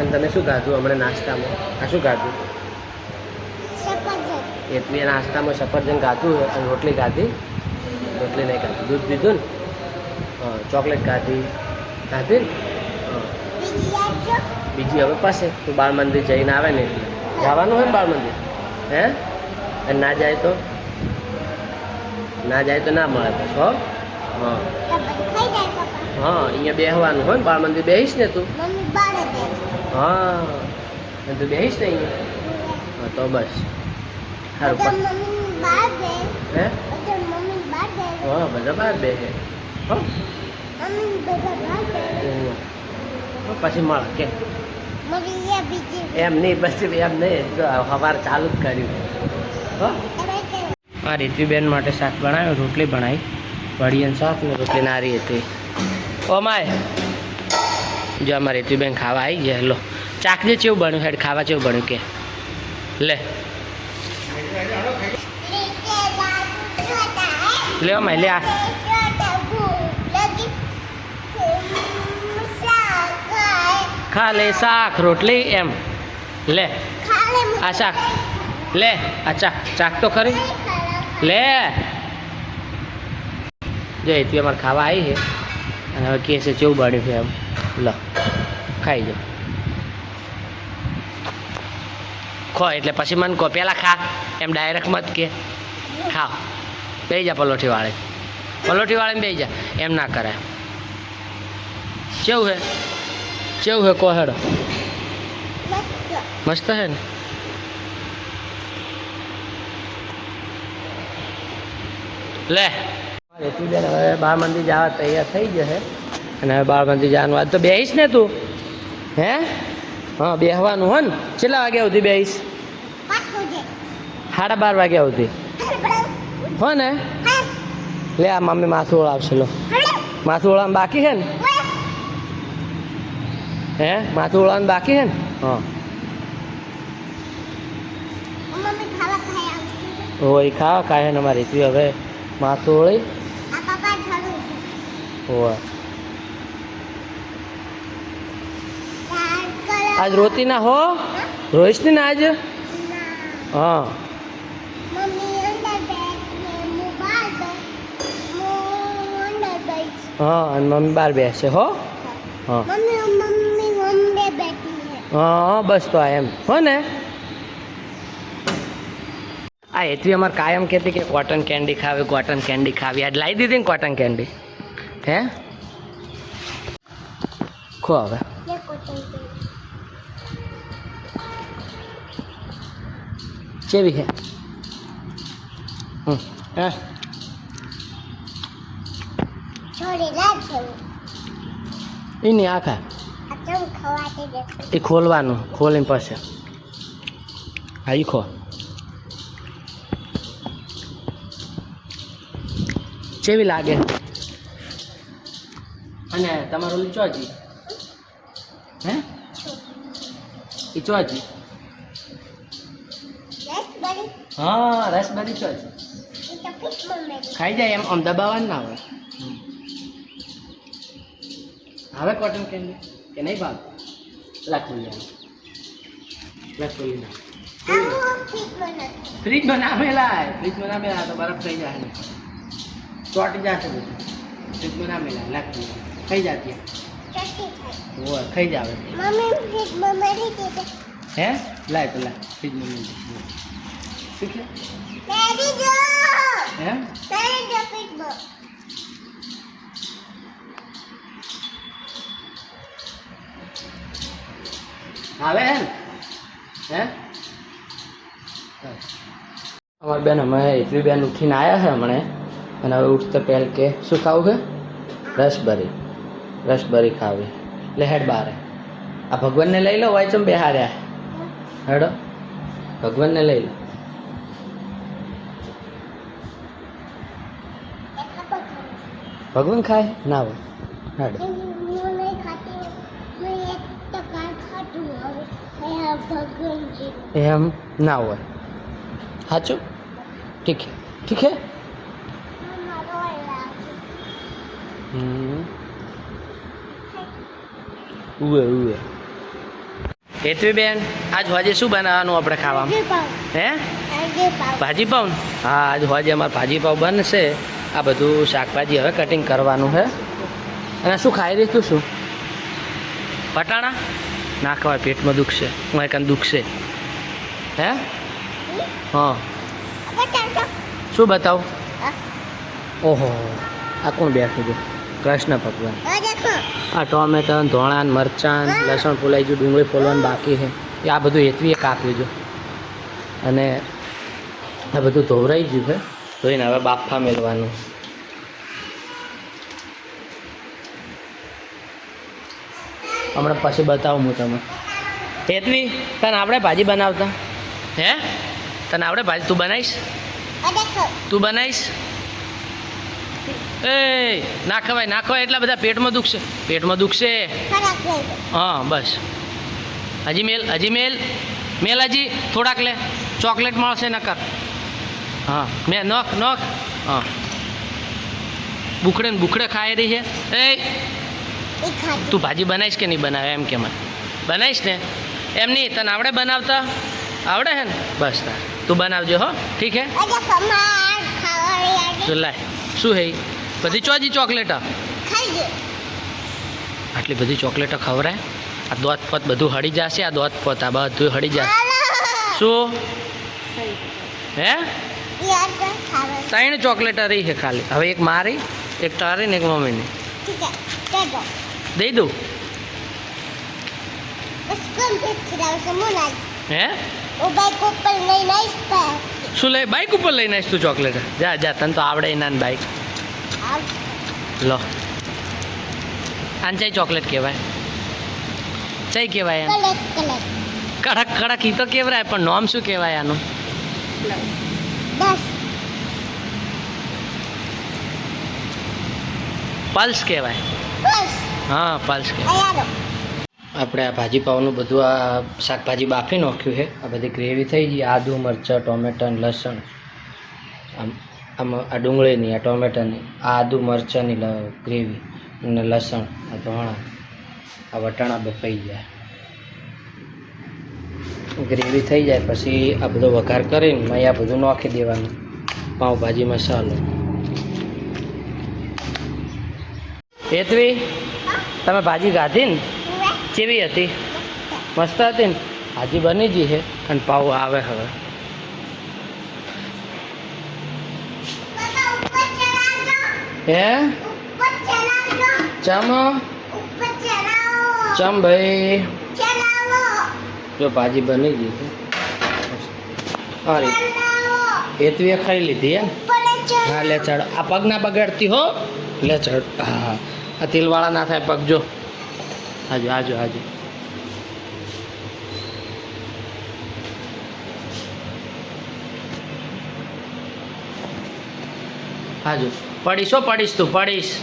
અને તમે શું ખાધું હમણાં નાસ્તામાં? આ શું ખાધું? એટલે નાસ્તામાં સફરજન ખાધું અને રોટલી ખાધી? રોટલી નહીં ખાધી, દૂધ પીધું ને? હા, ચોકલેટ ખાધી ખાધી ને? હા, બીજી હવે પાસે તું બાળ મંદિર જઈને આવે ને એટલે જવાનું હોય ને બાળ મંદિર, હે? અને ના જાય તો ના મળે પછી. હો, હા હા, અહીંયા બેસવાનું હોય ને બાળ મંદિર. બેસીશ ને તું? હા, તું બેસીશ ને અહીંયા? હા, તો બસ સારું. હે? હા, બધા બહાર બેસે. હો, પછી મળે કે એમ નહીં, પછી એમ નહીં, સવારે ચાલુ જ કર્યું. હો, આ રીતિબેન માટે શાક બનાવ્યું, રોટલી બનાવી, વળીને શાક ને રોટલી નારી હતી. ઓ માય, જો અમારે રીતિબેન ખાવા આવી ગયા. લો ચાકજે ચેવું બન્યું, હેડ ખાવા ચેવું બન્યું કે લે લે માય લે. આ ખા લે શાક રોટલી એમ લે. આ શાક લે, આ ચાક તો ખરી લે. જો એથી અમારે ખાવા આવી છે અને હવે કહે છે કેવું બન્યું છે એમ. લો ખાઈ જાઓ. ખો એટલે પછી મને કહો પહેલાં ખા, એમ ડાયરેક્ટ મત કે ખાઓ. બેસી જા પલોઠીવાળે બેસી જા, એમ ના કરાય. કેવું હે કહો હેડો? મસ્ત હે ને? લે રેતીબેન હવે બાળ મંદિર જવા તૈયાર થઈ જશે અને હવે બાળ મંદિર જવાનું. આજ તો બેસીશ ને તું? હે? હા, બેસવાનું હો ને? કેટલા વાગ્યા સુધી બેસીશ? 12:30 વાગ્યા સુધી હો ને? લે આ મમ્મી માથું ઓળાવશે. લો માથું ઓળાવવાનું બાકી છે ને? હે, માથું ઓળાવવાનું બાકી છે ને? હા, હોય ખાવા ખાય ને અમારી રીતિ. હવે માથું ઓળી હોય. આજ રોતી ના હો? રોઈશ ને આજ? હા, હા, અને મમ્મી બહાર બેસે હો. હા હા, બસ તો આ એમ હો ને? આ એથી અમારે કાયમ કહેતી કે કોટન કેન્ડી ખાવી. આજ લાવી દીધી ને કોટન કેન્ડી. હે? ખો હવે. કેવી છે? હે, એની આખા એ ખોલવાનું, ખોલીને પછી હા એ ખો. કેવી લાગે? અને તમારું ઓલી ચોજી? હે, એ ચોજી? હા, રસબરી ચોજી ખાઈ જાય એમ. આમ દબાવવાનું ના હોય. હવે કોટન કેન્ડી કે નહીં ભાવ? ફ્રીજમાં ના મેલાય. તો બરફ થઈ જાય, ચોટી જશે બધું. ફ્રીજમાં ના મેલાય. લાગતું ખાઈ જતી હોય, ખાઈ જાવે. હે, લાય તો લાય ફ્રીજમાં મેલી. ઠીક છે? હે, આવે હે અમારી બેન અમે એટલી બેન ઉઠીને આવ્યા છે હમણાં. અને હવે ઉઠતા પહેલ કે શું ખાવું છે? રસબરી ખાવી. એટલે હેડ બારે આ ભગવાનને લઈ લો. વાંચમ બેહાર્યા હેડો, ભગવાનને લઈ લો. ભગવાન ખાય ના હોય? હેડો. એમ ના હોય. સાચું? ઠીક હે. ઉવે હેતવીબેન આજ હોજે શું બનાવવાનું આપણે ખાવામાં? હે ભાજી પાઉં? હા આજ હોજે અમારે ભાજી પાઉં બનશે. આ બધું શાકભાજી હવે કટિંગ કરવાનું છે. અને શું ખાઈ રહી તું? શું પટાણા? ના ખવાય, પેટમાં દુખશે. હું એક દુખશે. હે હા શું બતાવું? ઓહો આ કોણ બેઠું છે? કૃષ્ણ ભગવાન. આ ટોમેટા, ધોળાન, મરચાં, લસણ ફોલાઈ ગયું, ડુંગળી ફોલવાનું બાકી છે. એ આ બધું હેતવીએ કાપ્યું છે. અને આ બધું ધોવરાઈ ગયું છે. ધોઈને હવે બાફા મેળવાનું. હમણાં પછી બતાવું હું તમે. હેતવી તને આપણે ભાજી બનાવતા? હે તને આપણે ભાજી? તું બનાવીશ? તું બનાવીશ? એ ના ખવાય, ના ખવાય. એટલા બધા પેટમાં દુખશે, પેટમાં દુખશે. હા બસ હજી મેલ, હજી મેલ, મેલ હજી થોડાક લે. ચોકલેટ મળશે નકર. હા મેં નોખ નોખ. હા બુખડે ને બુખડે ખાઈ રહી છે. એ તું ભાજી બનાવીશ કે નહીં બનાવે? એમ કે મને બનાવીશ ને? એમ નહીં, તને આવડે બનાવતા? આવડે હે ને? બસ તાર તું બનાવજો. હો ઠીક હે. લાય શું હે બધી ચોજી ચોકલેટા? આટલી બધી ચોકલેટો ખવરાય? આ દોત પોત બધું હળી જશે. આ દોત પોત આ બધું હળી જશે. શું હે? 3 ચોકલેટા રહી છે ખાલી. હવે એક મારી, એક તારી ને એક મમ્મીની. દઈ દઉં? હે શું લઈ? બાઇક ઉપર લઈને આવીશ તું ચોકલેટ? જા જા, તને તો આવડે ના બાઇક. લો આને ચાઈ ચોકલેટ કહેવાય? ચાઈ કહેવાય એમ? કડક કડક ઈ તો કેવરાય, પણ નામ શું કહેવાય આનું? પલ્સ કહેવાય. હા પલ્સ કહેવાય. આપણે આ ભાજી પાવનું બધું આ શાકભાજી બાફી નાખ્યું છે. આ બધી ગ્રેવી થઈ ગઈ. આદુ, મરચાં, ટોમેટા, લસણ, આમાં આ ડુંગળીની, આ ટોમેટાની, આ આદુ મરચાંની ગ્રેવી અને લસણ, આ ધોણા, આ વટાણા બફાઈ જાય. ગ્રેવી થઈ જાય પછી આ બધો વઘાર કરીને મેં આ બધું નાખી દેવાનું. પાઉંભાજી મસાલો. હેતવી તમે ભાજી ખાધી ને? કેવી હતી? મસ્ત હતી ને? ભાજી બની ગઈ છે અને પાઉં આવે હવે. હે ચમ ચમ ભાઈ જો ભાજી બની ગઈ છે. અરે હેતવીએ ખાઈ લીધી એમ? હા લે ચડ. આ પગ ના બગાડતી હો. લે ચડ. હા આ તેલવાળા ના થાય પગ. જો હાજો હાજો હાજો. હાજો પડીશ હો, પડીશ તું પડીશ.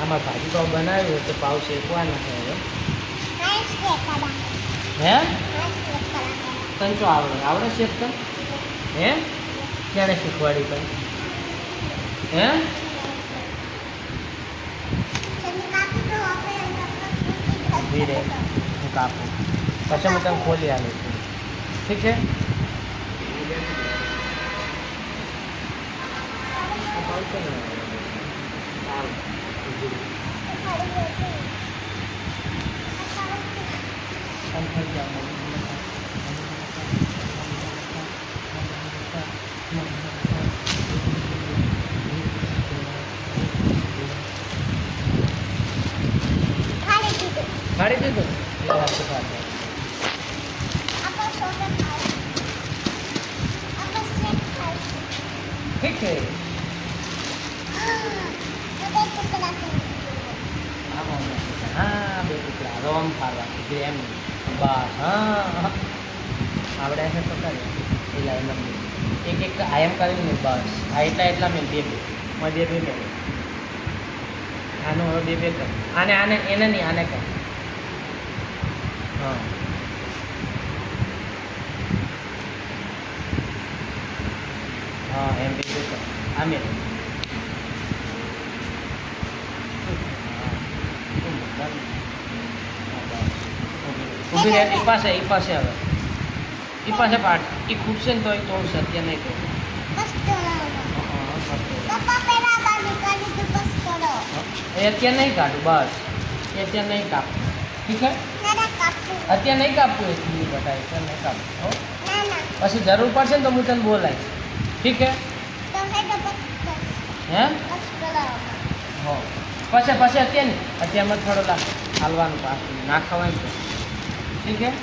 આમાં ભાજી પાવ બનાવ્યું તો પાવ શેકવાના છે હવે. હે તને તો આવડે? આવડે શેકતા? હે ક્યારે શીખવાડી તને? હે ધીરે હું કાપું પછી હું તને ખોલી આવું છું. ઠીક છે? ખાડી દીધું? ઠીક છે. હા 2 ટુકડા રોમ ફાળવા એમ. બસ હા આવડે છે તો કરે. એટલા એમ એક એક આયમ કરીને બસ. આ એટલા મેં 2 આનું હવે 2 કર. આને આને એને નહીં આને કર. હા હા એમ બીજું તો આમે ઊભી રહે એ પાસે હવે એ પાસે પાડ એ ખૂટશે ને તો એ તોડશે અત્યારે નહીં તોડ એ અત્યારે નહીં કાઢું બસ એ અત્યારે નહીં કાપું ઠીક છે અત્યારે નહીં કાપવું એ ચીની બટાઈ અત્યારે નહીં કાપવું હો પછી જરૂર પડશે ને તો હું તને બોલાવીશ ઠીક છે હે હો પછી અત્યારે નહીં અત્યારમાં થોડો હાલવાનું પાછું ના ખવાય તો ઠીક છે